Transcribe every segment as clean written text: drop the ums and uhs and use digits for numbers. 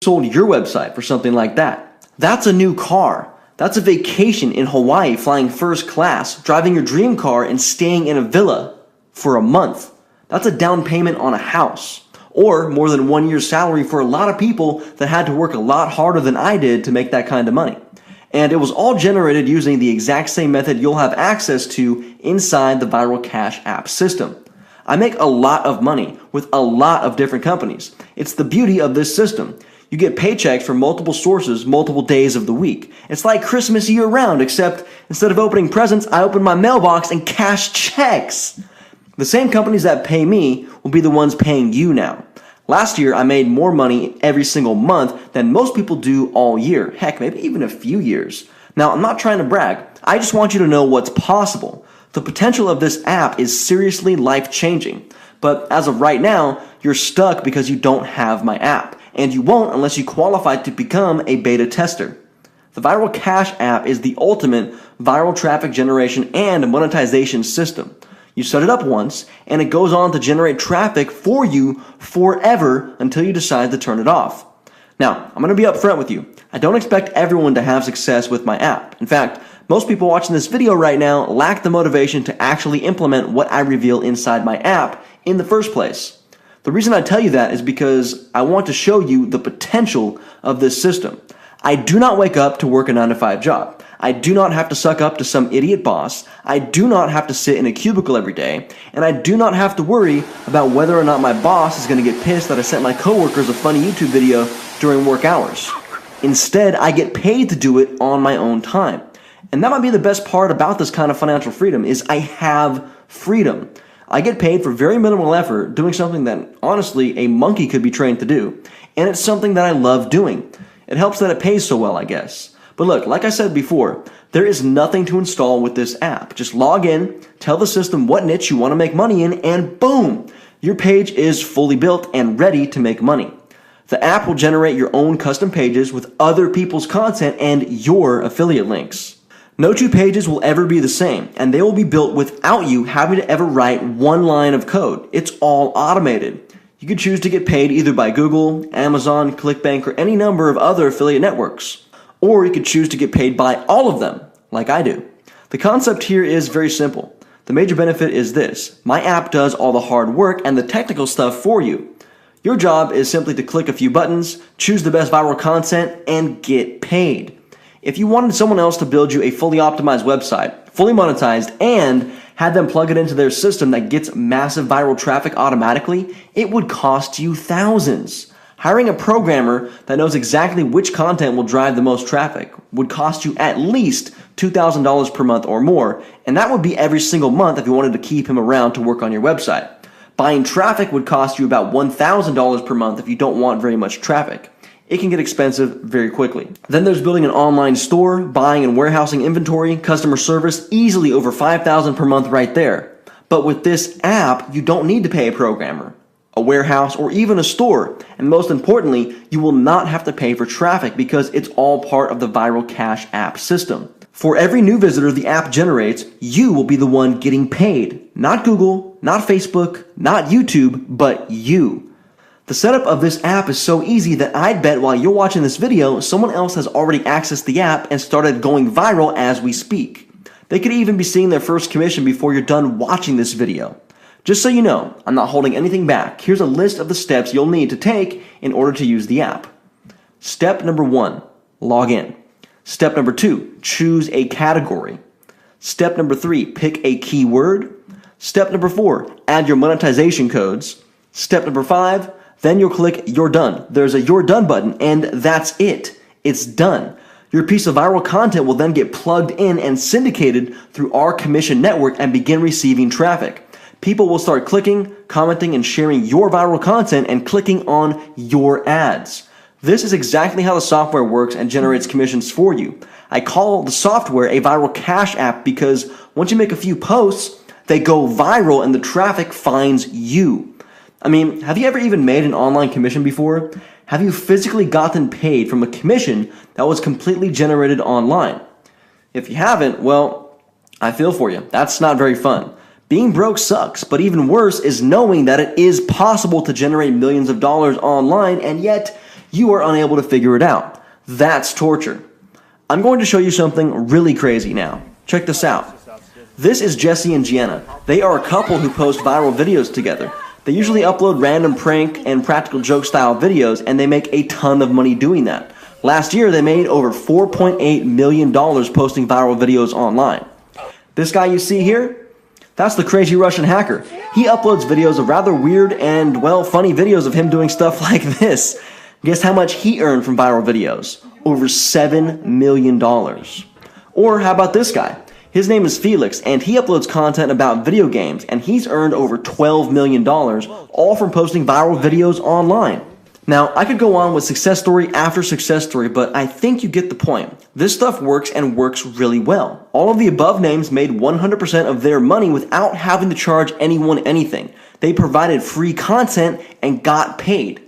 sold your website for something like that. That's a new car. That's a vacation in Hawaii flying first class, driving your dream car and staying in a villa for a month. That's a down payment on a house. Or more than 1 year's salary for a lot of people that had to work a lot harder than I did to make that kind of money. And it was all generated using the exact same method you'll have access to inside the Viral Cash app system. I make a lot of money with a lot of different companies. It's the beauty of this system. You get paychecks from multiple sources, multiple days of the week. It's like Christmas year round, except instead of opening presents, I open my mailbox and cash checks. The same companies that pay me will be the ones paying you now. Last year, I made more money every single month than most people do all year. Heck, maybe even a few years. Now, I'm not trying to brag. I just want you to know what's possible. The potential of this app is seriously life-changing. But as of right now, you're stuck because you don't have my app. And you won't unless you qualify to become a beta tester. The Viral Cash app is the ultimate viral traffic generation and monetization system. You set it up once, and it goes on to generate traffic for you forever until you decide to turn it off. Now, I'm going to be upfront with you. I don't expect everyone to have success with my app. In fact, most people watching this video right now lack the motivation to actually implement what I reveal inside my app in the first place. The reason I tell you that is because I want to show you the potential of this system. I do not wake up to work a 9-to-5 job. I do not have to suck up to some idiot boss. I do not have to sit in a cubicle every day. And I do not have to worry about whether or not my boss is going to get pissed that I sent my coworkers a funny YouTube video during work hours. Instead, I get paid to do it on my own time. And that might be the best part about this kind of financial freedom is I have freedom. I get paid for very minimal effort doing something that, honestly, a monkey could be trained to do. And it's something that I love doing. It helps that it pays so well, I guess. But look, like I said before, there is nothing to install with this app. Just log in, tell the system what niche you want to make money in, and boom! Your page is fully built and ready to make money. The app will generate your own custom pages with other people's content and your affiliate links. No two pages will ever be the same, and they will be built without you having to ever write one line of code. It's all automated. You could choose to get paid either by Google, Amazon, ClickBank, or any number of other affiliate networks. Or you could choose to get paid by all of them, like I do. The concept here is very simple. The major benefit is this. My app does all the hard work and the technical stuff for you. Your job is simply to click a few buttons, choose the best viral content, and get paid. If you wanted someone else to build you a fully optimized website, fully monetized, and had them plug it into their system that gets massive viral traffic automatically, it would cost you thousands. Hiring a programmer that knows exactly which content will drive the most traffic would cost you at least $2,000 per month or more, and that would be every single month if you wanted to keep him around to work on your website. Buying traffic would cost you about $1,000 per month if you don't want very much traffic. It can get expensive very quickly. Then there's building an online store, buying and warehousing inventory, customer service, easily over $5,000 per month right there. But with this app, you don't need to pay a programmer, a warehouse, or even a store. And most importantly, you will not have to pay for traffic because it's all part of the Viral Cash app system. For every new visitor the app generates, you will be the one getting paid. Not Google, not Facebook, not YouTube, but you. The setup of this app is so easy that I'd bet while you're watching this video, someone else has already accessed the app and started going viral as we speak. They could even be seeing their first commission before you're done watching this video. Just so you know, I'm not holding anything back. Here's a list of the steps you'll need to take in order to use the app. Step number 1, log in. Step number 2, choose a category. Step number 3, pick a keyword. Step number 4, add your monetization codes. Step number 5, then you'll click You're Done. There's a You're Done button, and that's it. It's done. Your piece of viral content will then get plugged in and syndicated through our commission network and begin receiving traffic. People will start clicking, commenting, and sharing your viral content and clicking on your ads. This is exactly how the software works and generates commissions for you. I call the software a Viral Cash app because once you make a few posts, they go viral and the traffic finds you. I mean, have you ever even made an online commission before? Have you physically gotten paid from a commission that was completely generated online? If you haven't, well, I feel for you. That's not very fun. Being broke sucks, but even worse is knowing that it is possible to generate millions of dollars online, and yet You are unable to figure it out. That's torture. I'm going to show you something really crazy now. Check this out. This is Jesse and Gianna. They are a couple who post viral videos together. They usually upload random prank and practical joke style videos, and they make a ton of money doing that. Last year, they made over $4.8 million posting viral videos online. This guy you see here? That's the crazy Russian hacker. He uploads videos of rather weird and, well, funny videos of him doing stuff like this. Guess how much he earned from viral videos? Over $7 million. Or how about this guy? His name is Felix, and he uploads content about video games, and he's earned over $12 million, all from posting viral videos online. Now, I could go on with success story after success story, but I think you get the point. This stuff works and works really well. All of the above names made 100% of their money without having to charge anyone anything. They provided free content and got paid.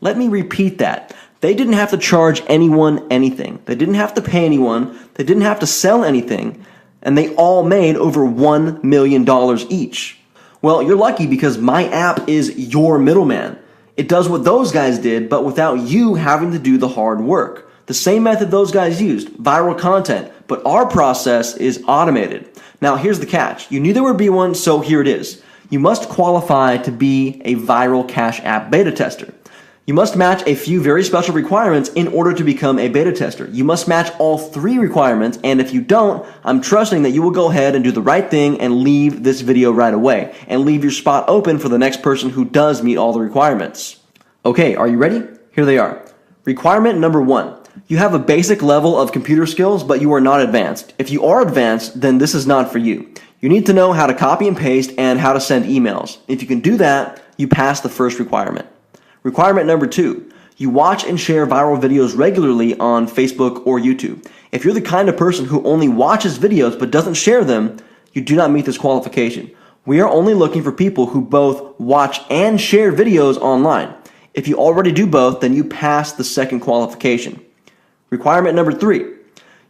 Let me repeat that. They didn't have to charge anyone anything. They didn't have to pay anyone. They didn't have to sell anything. And they all made over $1 million each. Well, you're lucky because my app is your middleman. It does what those guys did, but without you having to do the hard work. The same method those guys used, viral content, but our process is automated. Now, here's the catch. You knew there would be one, so here it is. You must qualify to be a viral cash app beta tester. You must match a few very special requirements in order to become a beta tester. You must match all 3 requirements, and if you don't, I'm trusting that you will go ahead and do the right thing and leave this video right away, and leave your spot open for the next person who does meet all the requirements. Okay, are you ready? Here they are. Requirement number 1. You have a basic level of computer skills, but you are not advanced. If you are advanced, then this is not for you. You need to know how to copy and paste and how to send emails. If you can do that, you pass the first requirement. Requirement number 2, you watch and share viral videos regularly on Facebook or YouTube. If you're the kind of person who only watches videos but doesn't share them, you do not meet this qualification. We are only looking for people who both watch and share videos online. If you already do both, then you pass the second qualification. Requirement number 3,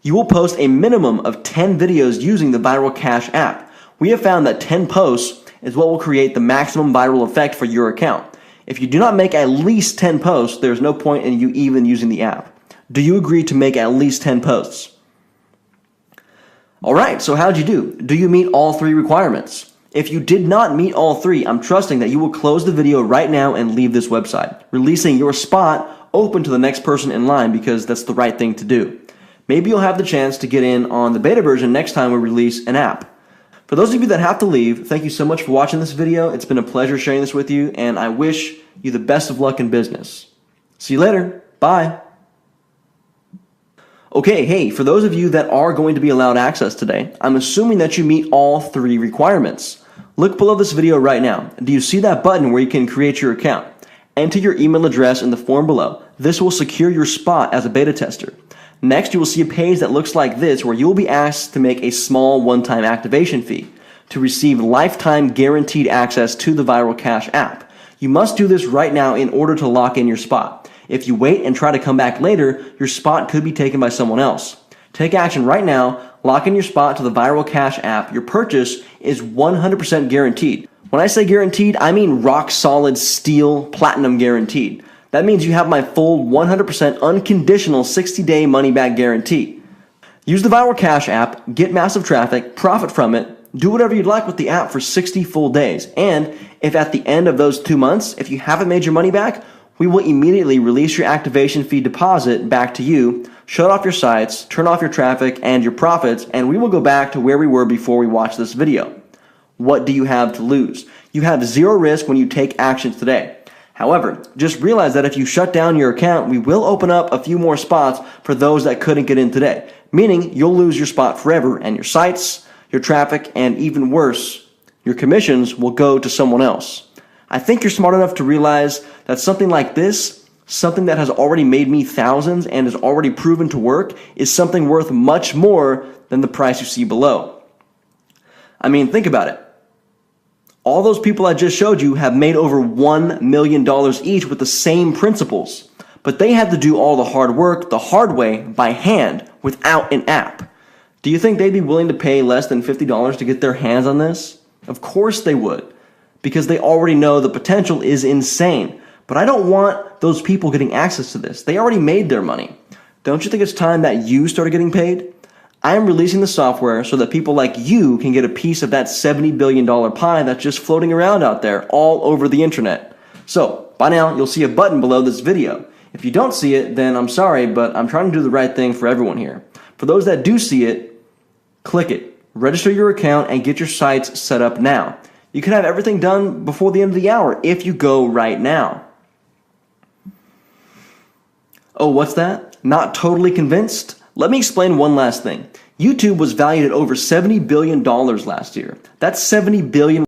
you will post a minimum of 10 videos using the Viral Cash app. We have found that 10 posts is what will create the maximum viral effect for your account. If you do not make at least 10 posts, there's no point in you even using the app. Do you agree to make at least 10 posts? Alright, so how'd you do? Do you meet all 3 requirements? If you did not meet all 3, I'm trusting that you will close the video right now and leave this website, releasing your spot open to the next person in line because that's the right thing to do. Maybe you'll have the chance to get in on the beta version next time we release an app. For those of you that have to leave, thank you so much for watching this video. It's been a pleasure sharing this with you, and I wish you the best of luck in business. See you later. Bye. Okay, hey, for those of you that are going to be allowed access today, I'm assuming that you meet all 3 requirements. Look below this video right now. Do you see that button where you can create your account? Enter your email address in the form below. This will secure your spot as a beta tester. Next, you will see a page that looks like this where you will be asked to make a small one-time activation fee to receive lifetime guaranteed access to the Viral Cash app. You must do this right now in order to lock in your spot. If you wait and try to come back later, your spot could be taken by someone else. Take action right now, lock in your spot to the Viral Cash app. Your purchase is 100% guaranteed. When I say guaranteed, I mean rock solid steel platinum guaranteed. That means you have my full 100% unconditional 60-day money-back guarantee. Use the Viral Cash app, get massive traffic, profit from it, do whatever you'd like with the app for 60 full days. And if at the end of those 2 months, if you haven't made your money back, we will immediately release your activation fee deposit back to you, shut off your sites, turn off your traffic and your profits, and we will go back to where we were before we watched this video. What do you have to lose? You have 0 risk when you take action today. However, just realize that if you shut down your account, we will open up a few more spots for those that couldn't get in today, meaning you'll lose your spot forever and your sites, your traffic, and even worse, your commissions will go to someone else. I think you're smart enough to realize that something like this, something that has already made me thousands and is already proven to work, is something worth much more than the price you see below. I mean, think about it. All those people I just showed you have made over $1 million each with the same principles, but they had to do all the hard work the hard way by hand without an app. Do you think they'd be willing to pay less than $50 to get their hands on this? Of course they would, because they already know the potential is insane. But I don't want those people getting access to this. They already made their money. Don't you think it's time that you started getting paid? I am releasing the software so that people like you can get a piece of that $70 billion pie that's just floating around out there all over the internet. So, by now, you'll see a button below this video. If you don't see it, then I'm sorry, but I'm trying to do the right thing for everyone here. For those that do see it, click it. Register your account and get your sites set up now. You can have everything done before the end of the hour if you go right now. Oh, what's that? Not totally convinced? Let me explain one last thing. YouTube was valued at over $70 billion last year. That's $70 billion